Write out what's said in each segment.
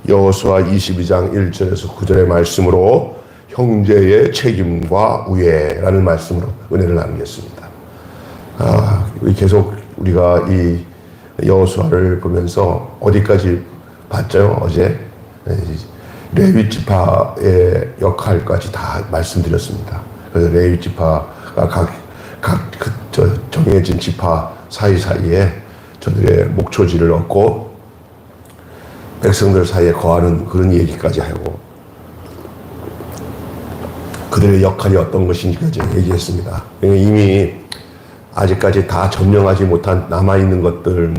여호수아 22장 1절에서 9절의 말씀으로 형제의 책임과 우애라는 말씀으로 은혜를 나누겠습니다. 계속 우리가 이 여호수아를 보면서 어디까지 봤죠? 어제 레위 지파의 역할까지 다 말씀드렸습니다. 그래서 레위 지파가 각 정해진 지파 사이사이에 저들의 목초지를 얻고 백성들 사이에 거하는 그런 얘기까지 하고 그들의 역할이 어떤 것인지까지 얘기했습니다. 이미 아직까지 다 점령하지 못한 남아있는 것들,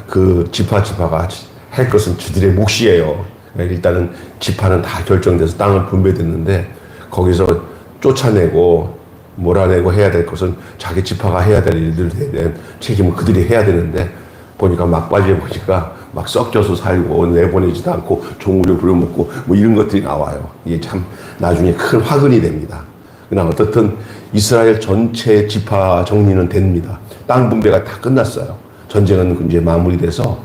그 지파가 할 것은 저들의 몫이에요. 일단은 지파는 다 결정돼서 땅을 분배됐는데 거기서 쫓아내고 몰아내고 해야 될 것은 자기 지파가 해야 될 일들에 대한 책임을 그들이 해야 되는데 보니까 막바지에 보니까 막 섞여서 살고 내보내지도 않고 종우를 부려먹고 이런 것들이 나와요. 이게 참 나중에 큰 화근이 됩니다. 그러나 어떻든 이스라엘 전체 지파 정리는 됩니다. 땅 분배가 다 끝났어요. 전쟁은 이제 마무리돼서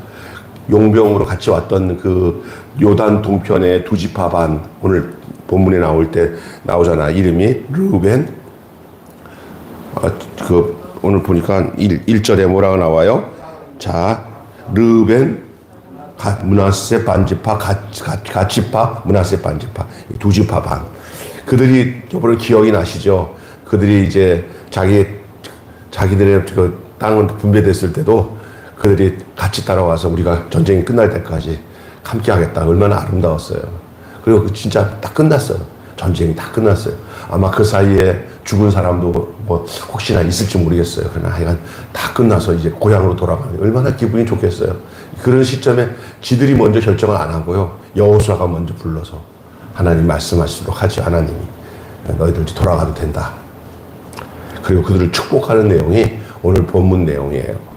용병으로 같이 왔던 그 요단 동편의 두 지파 반, 오늘 본문에 나올 때 나오잖아. 이름이 르우벤. 오늘 보니까 1절에 뭐라고 나와요? 자, 르우벤, 므낫세 반지파, 갓지파, 므낫세 반지파, 두 지파 반. 그들이 저번에 기억이 나시죠? 그들이 이제 자기들의 그 땅은 분배됐을 때도 그들이 같이 따라와서 우리가 전쟁이 끝날 때까지 함께 하겠다. 얼마나 아름다웠어요. 그리고 진짜 다 끝났어요. 전쟁이 다 끝났어요. 아마 그 사이에 죽은 사람도 혹시나 있을지 모르겠어요. 그러나 하여간 다 끝나서 이제 고향으로 돌아가는 얼마나 기분이 좋겠어요. 그런 시점에 지들이 먼저 결정을 안 하고요. 여호수아가 먼저 불러서 하나님 말씀하시도록 하지. 하나님이 너희들 돌아가도 된다. 그리고 그들을 축복하는 내용이 오늘 본문 내용이에요.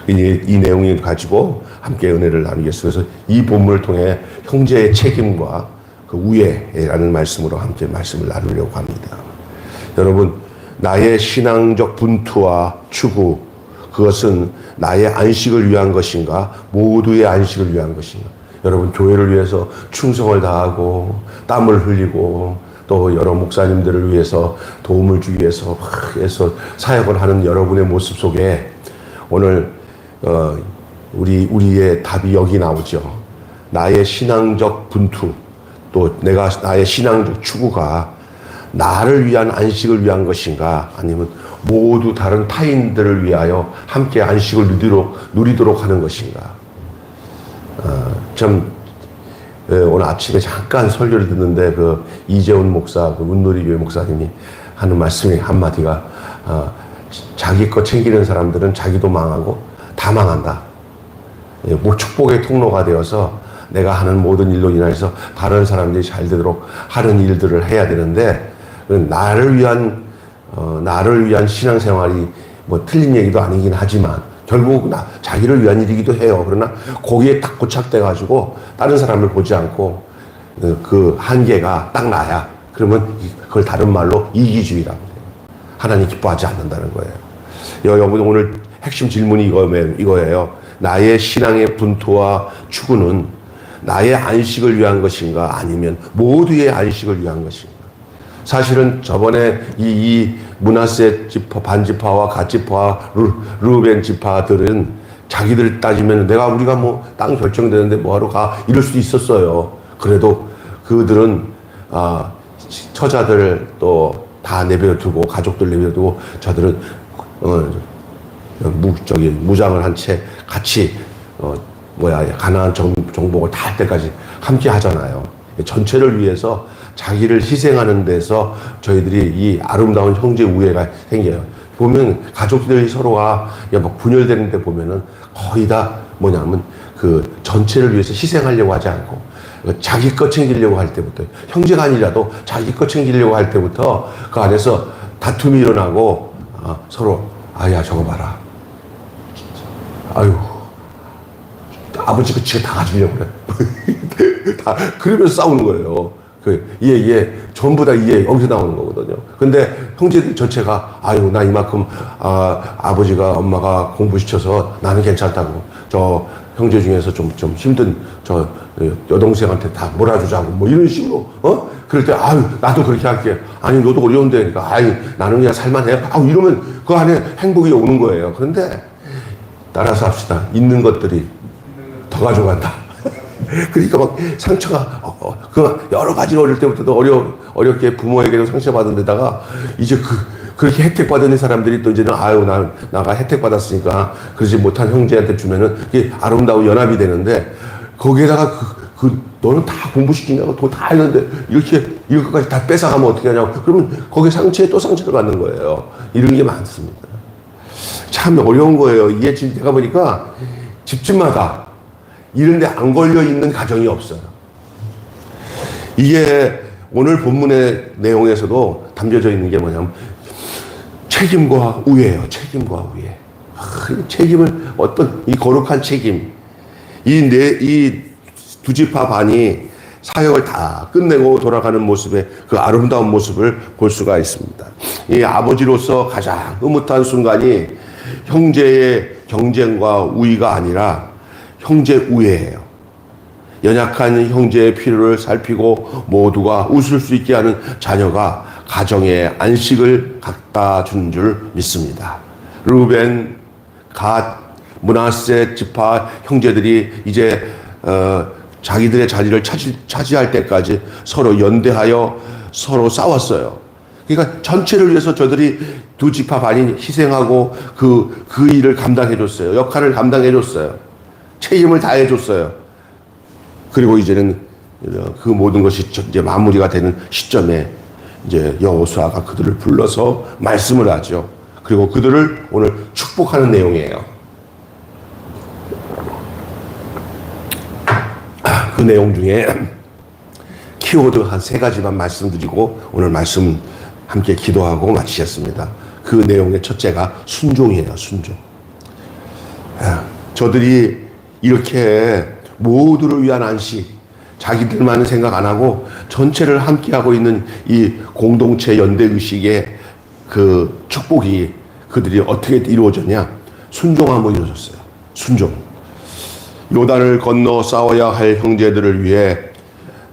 이 내용을 가지고 함께 은혜를 나누겠습니다. 그래서 이 본문을 통해 형제의 책임과 그 우애라는 말씀으로 함께 말씀을 나누려고 합니다. 여러분, 나의 신앙적 분투와 추구, 그것은 나의 안식을 위한 것인가? 모두의 안식을 위한 것인가? 여러분, 교회를 위해서 충성을 다하고 땀을 흘리고 또 여러 목사님들을 위해서 도움을 주기 위해서 사역을 하는 여러분의 모습 속에 오늘 우리의 답이 여기 나오죠. 나의 신앙적 분투, 또 나의 신앙적 추구가 나를 위한 안식을 위한 것인가, 아니면 모두 다른 타인들을 위하여 함께 안식을 누리도록 하는 것인가. 오늘 아침에 잠깐 설교를 듣는데 이재훈 목사, 운놀이교회 목사님이 하는 말씀이 한마디가 자기 거 챙기는 사람들은 자기도 망하고 다 망한다. 축복의 통로가 되어서 내가 하는 모든 일로 인해서 다른 사람들이 잘 되도록 하는 일들을 해야 되는데, 나를 위한 신앙생활이 틀린 얘기도 아니긴 하지만 결국 자기를 위한 일이기도 해요. 그러나 거기에 딱 고착돼가지고 다른 사람을 보지 않고 그 한계가 딱 나야. 그러면 그걸 다른 말로 이기주의라고 해요. 하나님 기뻐하지 않는다는 거예요. 여러분, 오늘 핵심 질문이 이거예요. 나의 신앙의 분투와 추구는 나의 안식을 위한 것인가, 아니면 모두의 안식을 위한 것인가? 사실은 저번에 이 므낫세 지파, 반지파와 갓지파와 르우벤 지파들은 자기들 따지면 우리가 땅 결정되는데 뭐하러 가? 이럴 수도 있었어요. 그래도 그들은 처자들 또 다 내버려두고, 가족들 내버려두고, 저들은 무장을 한 채 같이 가나안 정복을 다 할 때까지 함께 하잖아요. 전체를 위해서 자기를 희생하는 데서 저희들이 이 아름다운 형제 우애가 생겨요. 보면 가족들이 서로가 분열되는 데 보면은 거의 다 그 전체를 위해서 희생하려고 하지 않고 자기 것 챙기려고 할 때부터, 형제가 아니라도 자기 것 챙기려고 할 때부터 그 안에서 다툼이 일어나고 서로 야 저거 봐라. 아유, 아버지 거 지가 다 가지려고 그래. 그러면서 싸우는 거예요. 전부 다 여기서 나오는 거거든요. 근데 형제들 전체가, 나 이만큼, 아버지가, 엄마가 공부시켜서 나는 괜찮다고, 형제 중에서 좀 힘든 여동생한테 다 몰아주자고 뭐 이런 식으로, 그럴 때, 아유, 나도 그렇게 할게. 아니, 너도 어려운데. 그러니까, 아유, 나는 그냥 살만해. 아유, 이러면 그 안에 행복이 오는 거예요. 그런데, 따라서 합시다. 있는 것들이 더 가져간다. 그러니까 막 상처가, 그 여러 가지로 어릴 때부터도 어렵게 부모에게도 상처받은 데다가, 이제 그렇게 혜택받은 사람들이 또 이제는, 아유, 나가 혜택받았으니까, 그러지 못한 형제한테 주면은, 그게 아름다운 연합이 되는데, 거기에다가 너는 다 공부시키냐고, 돈 다 했는데, 이렇게까지 다 뺏어가면 어떻게 하냐고. 그러면 거기에 상처에 또 상처를 받는 거예요. 이런 게 많습니다. 참 어려운 거예요. 이게 지금 제가 보니까 집집마다 이런 데 안 걸려 있는 가정이 없어요. 이게 오늘 본문의 내용에서도 담겨져 있는 게 뭐냐면, 책임과 우애예요. 책임과 우애. 책임을, 어떤 이 거룩한 책임, 이 두 지파 반이 사역을 다 끝내고 돌아가는 모습의 그 아름다운 모습을 볼 수가 있습니다. 이 아버지로서 가장 흐뭇한 순간이 형제의 경쟁과 우위가 아니라 형제 우애예요. 연약한 형제의 필요를 살피고 모두가 웃을 수 있게 하는 자녀가 가정에 안식을 갖다 준 줄 믿습니다. 루벤, 갓, 므낫세 지파 형제들이 이제 자기들의 자리를 차지할 때까지 서로 연대하여 서로 싸웠어요. 그러니까 전체를 위해서 저들이 두 지파 반이 희생하고 그 일을 감당해줬어요. 역할을 감당해줬어요. 책임을 다해줬어요. 그리고 이제는 그 모든 것이 이제 마무리가 되는 시점에 이제 여호수아가 그들을 불러서 말씀을 하죠. 그리고 그들을 오늘 축복하는 내용이에요. 그 내용 중에 키워드 한 3가지만 말씀드리고 오늘 말씀 함께 기도하고 마치겠습니다. 그 내용의 첫째가 순종이에요. 순종. 저들이 이렇게 모두를 위한 안식, 자기들만은 생각 안 하고 전체를 함께하고 있는 이 공동체 연대의식의 그 축복이 그들이 어떻게 이루어졌냐? 순종함으로 이루어졌어요. 순종. 요단을 건너 싸워야 할 형제들을 위해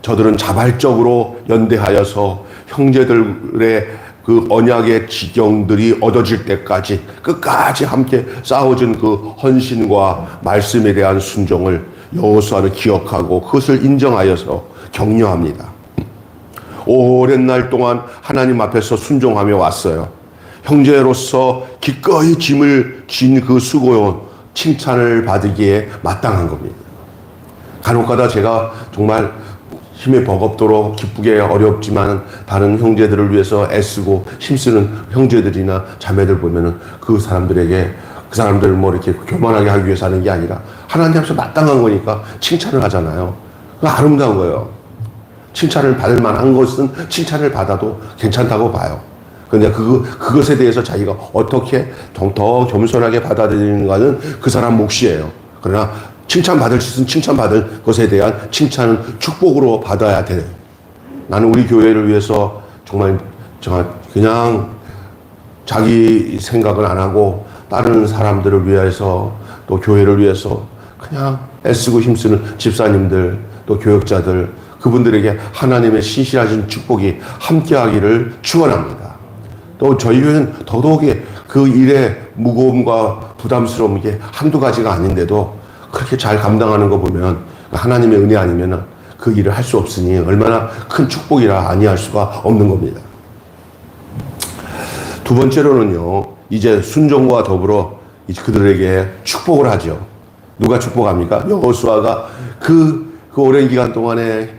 저들은 자발적으로 연대하여서 형제들의 그 언약의 지경들이 얻어질 때까지 끝까지 함께 싸워준 그 헌신과 말씀에 대한 순종을 여호수아는 기억하고 그것을 인정하여서 격려합니다. 오랜 날 동안 하나님 앞에서 순종하며 왔어요. 형제로서 기꺼이 짐을 진 그 수고요, 칭찬을 받으기에 마땅한 겁니다. 간혹가다 제가 정말 힘에 버겁도록 기쁘게 어렵지만 다른 형제들을 위해서 애쓰고 힘쓰는 형제들이나 자매들 보면은 그 사람들을 뭐 이렇게 교만하게 하기 위해서 하는 게 아니라 하나님 앞에서 마땅한 거니까 칭찬을 하잖아요. 그거 아름다운 거예요. 칭찬을 받을 만한 것은 칭찬을 받아도 괜찮다고 봐요. 근데 그것에 대해서 자기가 어떻게 더 겸손하게 받아들이는가는 그 사람 몫이에요. 그러나 칭찬받을 짓은 칭찬받을 것에 대한 칭찬은 축복으로 받아야 돼요. 나는 우리 교회를 위해서 정말 그냥 자기 생각을 안 하고 다른 사람들을 위해서 또 교회를 위해서 그냥 애쓰고 힘쓰는 집사님들 또 교역자들 그분들에게 하나님의 신실하신 축복이 함께하기를 축원합니다. 또 저희 교회는 더더욱이 그 일의 무거움과 부담스러운 게 한두 가지가 아닌데도 그렇게 잘 감당하는 거 보면 하나님의 은혜 아니면 그 일을 할 수 없으니 얼마나 큰 축복이라 아니할 수가 없는 겁니다. 두 번째로는요, 이제 순종과 더불어 그들에게 축복을 하죠. 누가 축복합니까? 여호수아가 그 오랜 기간 동안에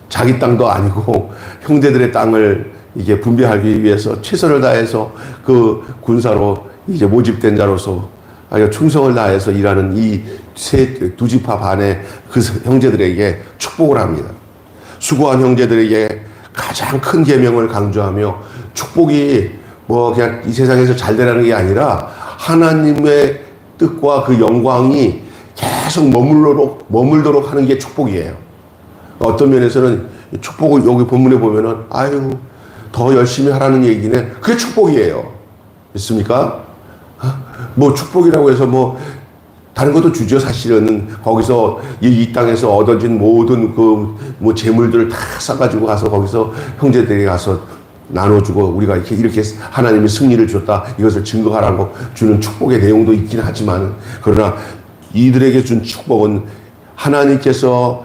자기 땅도 아니고 형제들의 땅을 이게 분배하기 위해서 최선을 다해서 그 군사로 이제 모집된 자로서 충성을 다해서 일하는 이 두 지파 반의 그 형제들에게 축복을 합니다. 수고한 형제들에게 가장 큰 계명을 강조하며 축복이 뭐 그냥 이 세상에서 잘 되라는 게 아니라 하나님의 뜻과 그 영광이 계속 머물도록 하는 게 축복이에요. 어떤 면에서는 축복을 여기 본문에 보면은 아유 더 열심히 하라는 얘기네. 그게 축복이에요. 있습니까? 뭐 축복이라고 해서 뭐 다른 것도 주죠. 사실은 거기서 이 땅에서 얻어진 모든 그 뭐 재물들을 다 싸가지고 가서 거기서 형제들에게 가서 나눠주고 우리가 이렇게 하나님이 승리를 줬다 이것을 증거하라고 주는 축복의 내용도 있긴 하지만 그러나 이들에게 준 축복은 하나님께서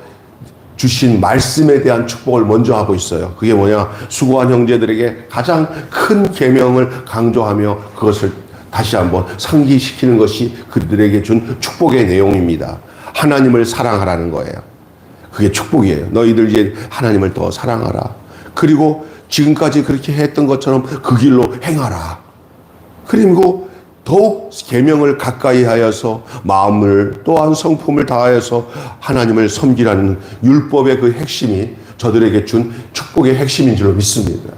주신 말씀에 대한 축복을 먼저 하고 있어요. 그게 뭐냐? 수고한 형제들에게 가장 큰 계명을 강조하며 그것을 다시 한번 상기시키는 것이 그들에게 준 축복의 내용입니다. 하나님을 사랑하라는 거예요. 그게 축복이에요. 너희들 이제 하나님을 더 사랑하라. 그리고 지금까지 그렇게 했던 것처럼 그 길로 행하라. 그리고 더욱 계명을 가까이 하여서 마음을 또한 성품을 다하여서 하나님을 섬기라는 율법의 그 핵심이 저들에게 준 축복의 핵심인 줄로 믿습니다.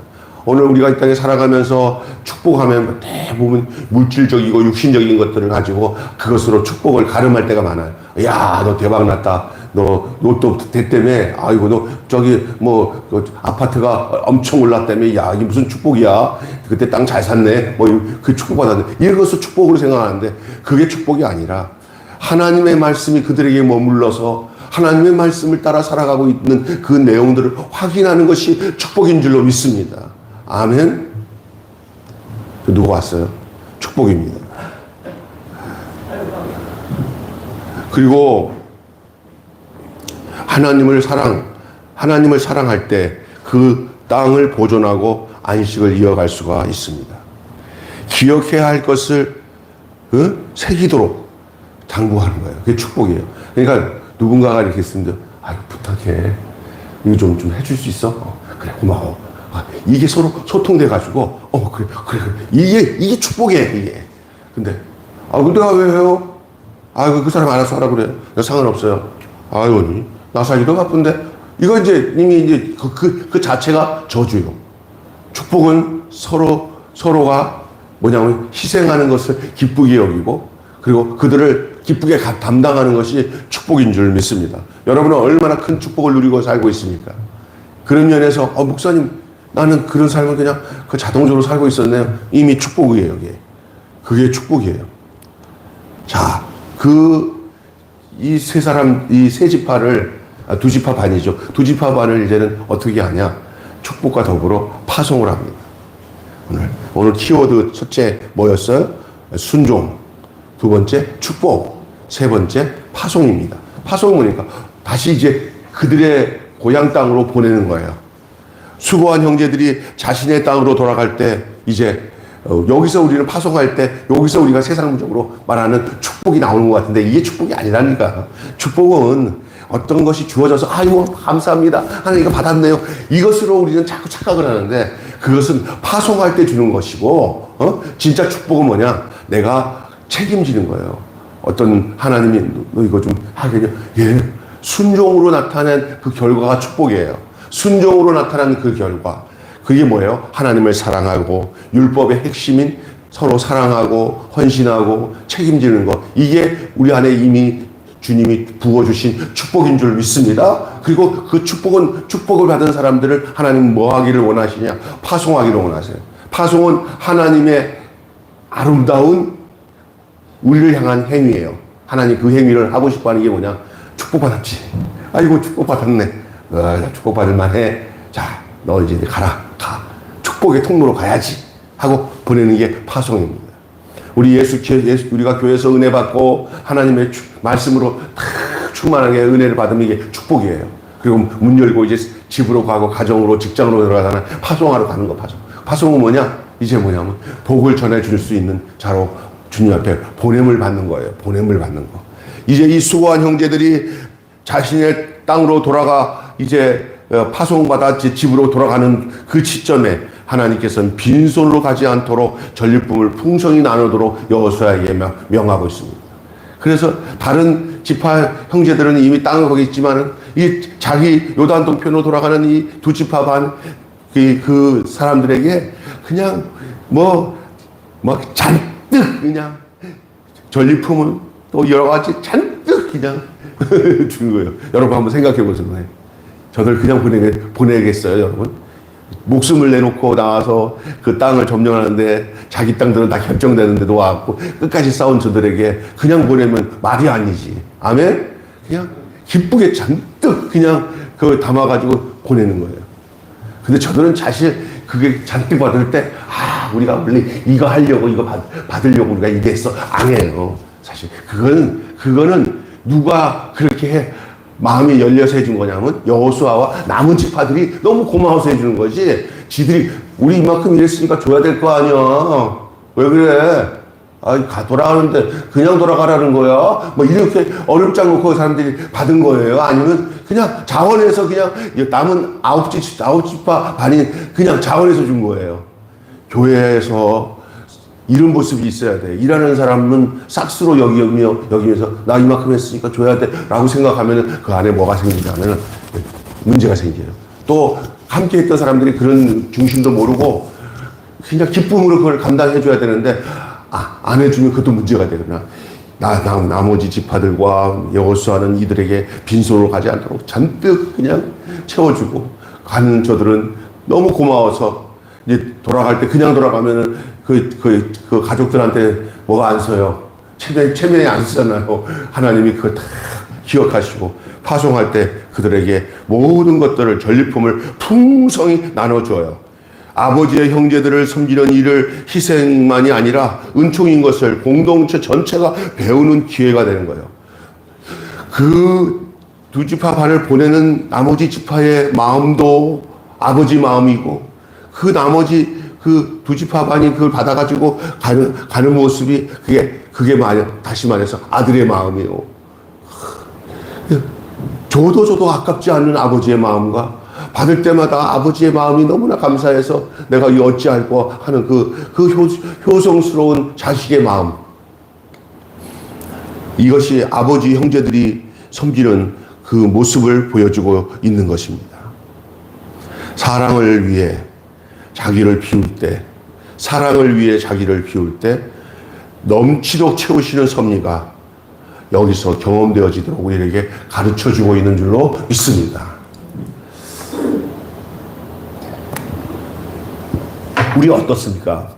오늘 우리가 이 땅에 살아가면서 축복하면 대부분 물질적이고 육신적인 것들을 가지고 그것으로 축복을 가름할 때가 많아요. 야, 너 대박 났다. 너 로또 됐다며. 아이고, 너 저기 뭐 아파트가 엄청 올랐다며. 야, 이게 무슨 축복이야. 그때 땅 잘 샀네. 뭐 그 축복 받았네. 이것을 축복으로 생각하는데 그게 축복이 아니라 하나님의 말씀이 그들에게 머물러서 하나님의 말씀을 따라 살아가고 있는 그 내용들을 확인하는 것이 축복인 줄로 믿습니다. 아멘. 누가 왔어요? 축복입니다. 그리고 하나님을 사랑할 때 그 땅을 보존하고 안식을 이어갈 수가 있습니다. 기억해야 할 것을 새기도록 당부하는 거예요. 그게 축복이에요. 그러니까 누군가가 이렇게 했습니다. 아이고, 부탁해. 이거 좀 해줄 수 있어? 그래, 고마워. 이게 서로 소통돼가지고, 그래. 이게 축복이에요, 이게. 근데 내가 왜 해요? 그 사람 알아서 하라 그래. 상관없어요. 아유, 나 살기도 바쁜데. 이거 이제 이미 이제 그 자체가 저주요. 축복은 서로가 뭐냐면 희생하는 것을 기쁘게 여기고 그리고 그들을 기쁘게 담당하는 것이 축복인 줄 믿습니다. 여러분은 얼마나 큰 축복을 누리고 살고 있습니까? 그런 면에서 목사님 나는 그런 삶을 그냥 그 자동적으로 살고 있었네요. 이미 축복이에요. 그게 축복이에요. 자, 이 세 지파를 두 지파 반이죠. 두 지파 반을 이제는 어떻게 하냐? 축복과 더불어 파송을 합니다. 오늘 키워드 첫째 뭐였어요? 순종. 두 번째 축복. 세 번째 파송입니다. 파송은 뭐니까 다시 이제 그들의 고향 땅으로 보내는 거예요. 수고한 형제들이 자신의 땅으로 돌아갈 때 이제 여기서 우리는 파송할 때 여기서 우리가 세상적으로 말하는 축복이 나오는 것 같은데 이게 축복이 아니라니까. 축복은 어떤 것이 주어져서 아이고 감사합니다. 하나님 이거 받았네요. 이것으로 우리는 자꾸 착각을 하는데 그것은 파송할 때 주는 것이고 진짜 축복은 뭐냐? 내가 책임지는 거예요. 어떤 하나님이 너 이거 좀 하겠냐? 예. 순종으로 나타낸 그 결과가 축복이에요. 순종으로 나타난 그 결과. 그게 뭐예요? 하나님을 사랑하고 율법의 핵심인 서로 사랑하고 헌신하고 책임지는 것. 이게 우리 안에 이미 주님이 부어주신 축복인 줄 믿습니다. 그리고 그 축복을 받은 사람들을 하나님 뭐 하기를 원하시냐? 파송하기를 원하세요. 파송은 하나님의 아름다운 우리를 향한 행위예요. 하나님 그 행위를 하고 싶어 하는 게 뭐냐? 축복받았지. 아이고, 축복받았네. 축복받을 만해. 자, 너 이제 가. 축복의 통로로 가야지. 하고 보내는 게 파송입니다. 우리가 교회에서 은혜 받고 하나님의 말씀으로 충만하게 은혜를 받으면 이게 축복이에요. 그리고 문 열고 이제 집으로 가고 가정으로 직장으로 들어가잖아요. 파송하러 가는 거 파송. 파송은 뭐냐? 이제 뭐냐면 복을 전해줄 수 있는 자로 주님 앞에 보냄을 받는 거예요. 보냄을 받는 거. 이제 이 수고한 형제들이 자신의 땅으로 돌아가 이제 파송받아 집으로 돌아가는 그 시점에 하나님께서는 빈손으로 가지 않도록 전리품을 풍성히 나누도록 여호수아에게 명하고 있습니다. 그래서 다른 지파 형제들은 이미 땅을 거기 있지만은 이 자기 요단 동편으로 돌아가는 이 두 지파 반 그 사람들에게 그냥 뭐 잔뜩 그냥 전리품을 또 여러 가지 잔뜩 그냥 주는 거예요. 여러분 한번 생각해 보세요. 저들 그냥 보내겠어요, 여러분? 목숨을 내놓고 나와서 그 땅을 점령하는데 자기 땅들은 다 결정되는데도 와갖고 끝까지 싸운 저들에게 그냥 보내면 말이 아니지. 아멘? 그냥 기쁘게 잔뜩 그냥 그걸 담아가지고 보내는 거예요. 근데 저들은 사실 그게 잔뜩 받을 때, 우리가 원래 이거 하려고, 이거 받으려고 우리가 이랬어. 안 해요. 사실. 그거는 누가 그렇게 해, 마음이 열려서 해준 거냐면 여호수아와 남은 지파들이 너무 고마워서 해주는 거지. 지들이 우리 이만큼 일했으니까 줘야 될 거 아니야. 왜 그래? 돌아가는데 그냥 돌아가라는 거야? 뭐 이렇게 어렵지 않고 그 사람들이 받은 거예요? 아니면 그냥 자원해서 그냥 남은 아홉 지파 반이 그냥 자원해서 준 거예요? 교회에서 이런 모습이 있어야 돼. 일하는 사람은 싹스로 여기면서 나 이만큼 했으니까 줘야 돼 라고 생각하면 그 안에 뭐가 생기냐면 문제가 생겨요. 또 함께 했던 사람들이 그런 중심도 모르고 그냥 기쁨으로 그걸 감당해 줘야 되는데 안 해주면 그것도 문제가 되구나. 나머지 지파들과 여호수아는 이들에게 빈손으로 가지 않도록 잔뜩 그냥 채워주고 가는 저들은 너무 고마워서 이제 돌아갈 때 그냥 돌아가면은 그 가족들한테 뭐가 안 써요. 체면이 안 쓰잖아요. 하나님이 그걸 다 기억하시고 파송할 때 그들에게 모든 것들을 전리품을 풍성히 나눠줘요. 아버지의 형제들을 섬기는 일을 희생만이 아니라 은총인 것을 공동체 전체가 배우는 기회가 되는 거예요. 그 두 지파 반을 보내는 나머지 지파의 마음도 아버지 마음이고 그 나머지 그 두 지파 반이 그걸 받아가지고 가는 모습이 그게 다시 말해서 아들의 마음이에요. 줘도 아깝지 않은 아버지의 마음과 받을 때마다 아버지의 마음이 너무나 감사해서 내가 어찌할까 하는 그 효성스러운 자식의 마음. 이것이 아버지 형제들이 섬기는 그 모습을 보여주고 있는 것입니다. 사랑을 위해 자기를 비울 때, 사랑을 위해 자기를 비울 때 넘치도록 채우시는 섭리가 여기서 경험되어지도록 우리에게 가르쳐주고 있는 줄로 믿습니다. 우리 어떻습니까?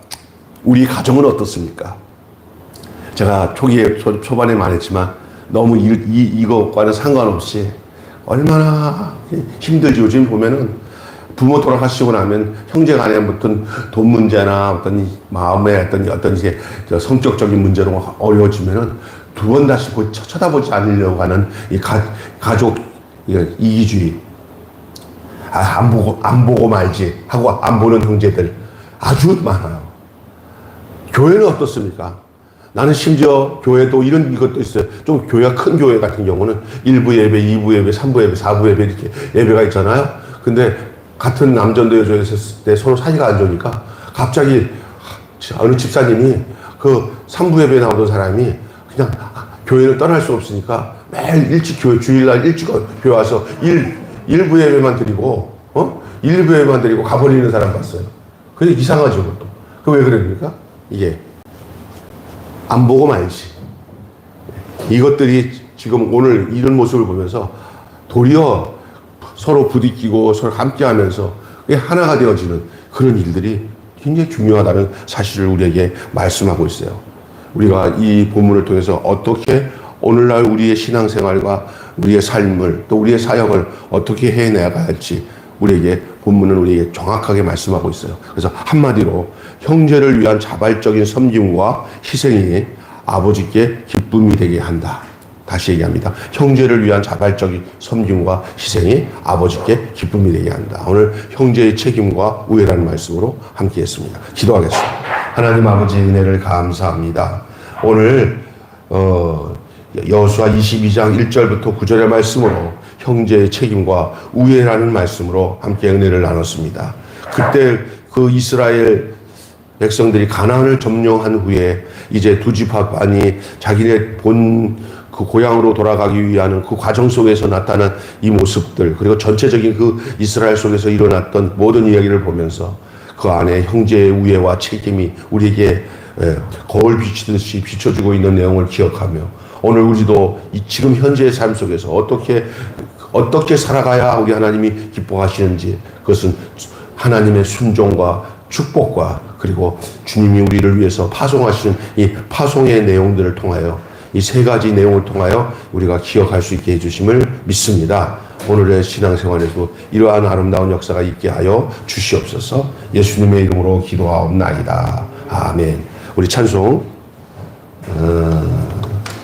우리 가정은 어떻습니까? 제가 초반에 말했지만 너무 이것과는 상관없이 얼마나 힘들지. 요즘 보면은 부모 돌아가시고 나면 형제 간에 어떤 돈 문제나 어떤 마음의 어떤 이제 성격적인 문제로 어려워지면은 두 번 다시 쳐다보지 않으려고 하는 이 가족 이기주의. 안 보고 말지 하고 안 보는 형제들 아주 많아요. 교회는 어떻습니까? 나는 심지어 교회도 이런 것도 있어요. 좀 교회가 큰 교회 같은 경우는 1부 예배, 2부 예배, 3부 예배, 4부 예배 이렇게 예배가 있잖아요. 근데 같은 남전도 여전도 있을 때 서로 사이가 안 좋으니까 갑자기 어느 집사님이 그 3부 예배에 나오던 사람이 그냥 교회를 떠날 수 없으니까 매일 일찍 주일날 일찍 교회 와서 1부 예배만 드리고 1부 예배만 드리고 가버리는 사람 봤어요. 그게 이상하죠, 그것도. 왜 그럽니까? 이게 안 보고 말지. 이것들이 지금 오늘 이런 모습을 보면서 도리어 서로 부딪히고 서로 함께 하면서 하나가 되어지는 그런 일들이 굉장히 중요하다는 사실을 우리에게 말씀하고 있어요. 우리가 이 본문을 통해서 어떻게 오늘날 우리의 신앙생활과 우리의 삶을 또 우리의 사역을 어떻게 해내야 할지 우리에게 본문은 우리에게 정확하게 말씀하고 있어요. 그래서 한마디로 형제를 위한 자발적인 섬김과 희생이 아버지께 기쁨이 되게 한다. 다시 얘기합니다. 형제를 위한 자발적인 섬김과 희생이 아버지께 기쁨이 되게 한다. 오늘 형제의 책임과 우애라는 말씀으로 함께 했습니다. 기도하겠습니다. 하나님 아버지 은혜를 감사합니다. 오늘 여호수아 22장 1절부터 9절의 말씀으로 형제의 책임과 우애라는 말씀으로 함께 은혜를 나눴습니다. 그때 그 이스라엘 백성들이 가나안을 점령한 후에 이제 두 지파 반이 자기네 본 그 고향으로 돌아가기 위한 그 과정 속에서 나타난 이 모습들, 그리고 전체적인 그 이스라엘 속에서 일어났던 모든 이야기를 보면서 그 안에 형제의 우애와 책임이 우리에게 거울 비치듯이 비춰주고 있는 내용을 기억하며 오늘 우리도 이 지금 현재의 삶 속에서 어떻게 살아가야 우리 하나님이 기뻐하시는지 그것은 하나님의 순종과 축복과 그리고 주님이 우리를 위해서 파송하시는 이 파송의 내용들을 통하여 이 세 가지 내용을 통하여 우리가 기억할 수 있게 해주심을 믿습니다. 오늘의 신앙생활에도 이러한 아름다운 역사가 있게 하여 주시옵소서. 예수님의 이름으로 기도하옵나이다. 아멘. 우리 찬송